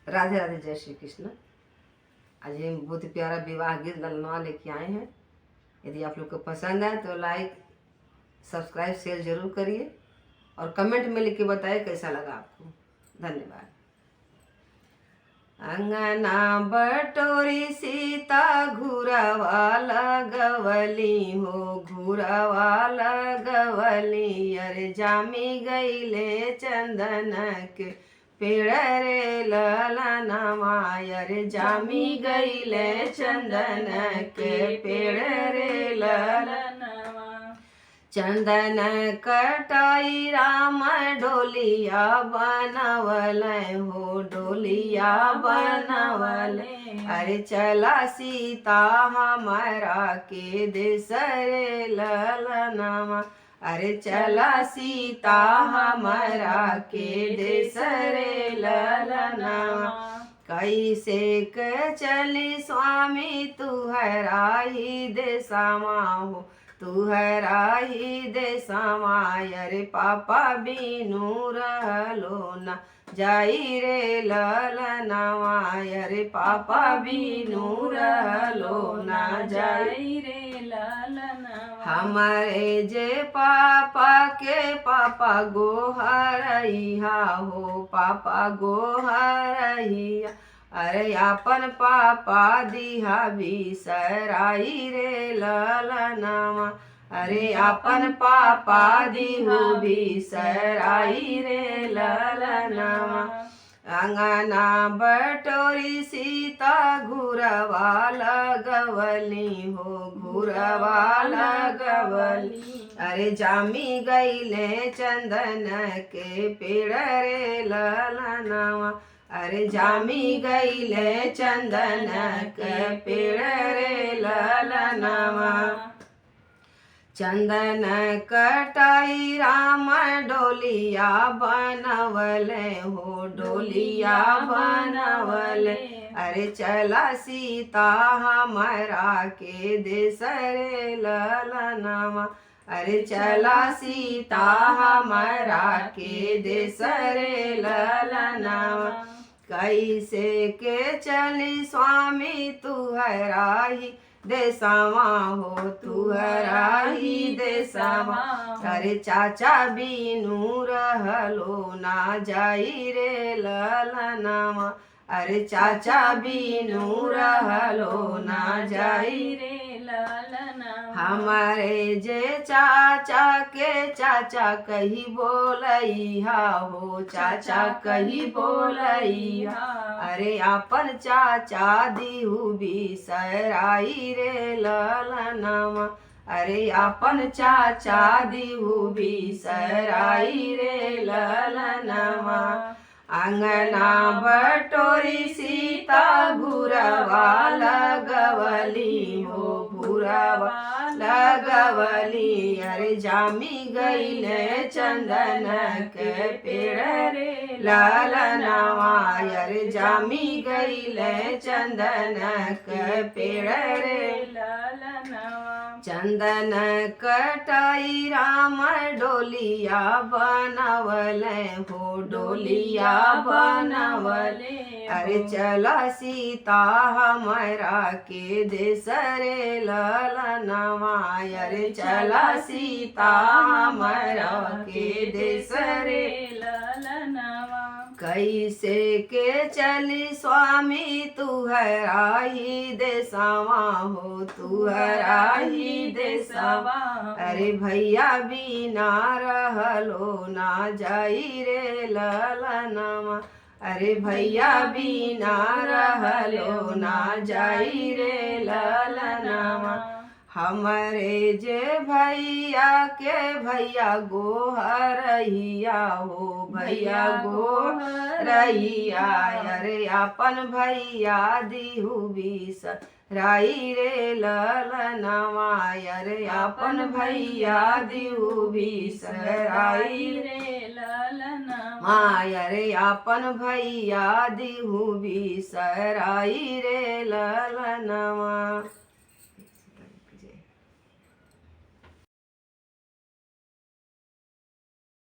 राधे राधे, जय श्री कृष्ण। आज हम बहुत ही प्यारा विवाह गीत ललनवा लेके आए हैं। यदि आप लोग को पसंद आए तो लाइक सब्सक्राइब शेयर जरूर करिए और कमेंट में लिख के बताइए कैसा लगा आपको। धन्यवाद। अंगना बटोरी सीता घुरवा लगवली हो, घुरवा लगवली। अरे जामी गईले चंदन के पेड़ रे ललनवा। अरे जामी गईले चंदन के पेड़ रे ललनवा। चंदन कटाई राम डोलिया बनवल हो, डोलिया बनवल। अरे चला सीता हमारा के देश रे ललनवा। अरे चला सीता हमारा के देश रे ललनवा। कैसे के चली स्वामी तुहरा ही देशवा हो, तुहरा ही देशवा। अरे पापा बिनु रहलो ना जाई रे ललनवा। अरे पापा बिनु रहलो ना जाई रे ललनवा। हमारे जे पापा के पापा गोहरैया हो, पापा गोहरैया। अरे अपन पापा दिहा बिसराई रे ललनवा। अरे अपन पापा दिहु बिसराई रे ललनवा। अंगना बटोरी सीता घुरवा लगवली हो, घुरवा लगवली। अरे जामी गईले चंदन के पेड़ रे ललनवा। अरे जामी गईले चंदन के पेड़ रे ललनवा। चंदन कटाई राम डोलिया बनवल हो, डोलिया बनवल। अरे चला सीता हमारा के देश रे ललनवा। अरे चला सीता हमारा के देश रे ललनवा। कैसे के चली स्वामी तुहरा ही देशवा हो, तुहरा ही देशवा। अरे चाचा बिनु रहलो ना जाई रे ललनवा। अरे चाचा बिनु रहलो ना जाई रे ललनवा। हमारे जे चाचा के चाचा कही बोलैया हो, चाचा कही बोलैया। अरे अपन चाचा दिहु बिसराई रे ललनवा। अरे अपन चाचा दिहु बिसराई रे ललनवा। अंगना बटोरी सीता घुरवा लगवली हो, घुरवा लगवली। अरे जामी गईले चंदन के पेड़ रे ललनवा। अरे जामी गईले चंदन के पेड़ रे ललनवा। चंदन कटाई राम डोलिया बनवल हो, डोलिया बनवल। अरे चला सीता हमारा के देश रे ललनवा। अरे चला सीता हमारा के देश रे ललनवा। कैसे के चली स्वामी तुहरा ही देशवा हो, तुहरा ही देशवा। अरे भैया बिना रहलो ना जाई रे ललनवा। अरे भैया बिना रहलो ना जाई रे ललनवा। हमारे जे भैया के भैया गोहरैया हो, भैया गोहरैया। अरे अपन भैया दिहु बिसराई रे ललनवा। अरे अपन भैया दिहु बिसराई रे ललनवा। अरे अपन भैया दिहु बिसराई रे ललनवा।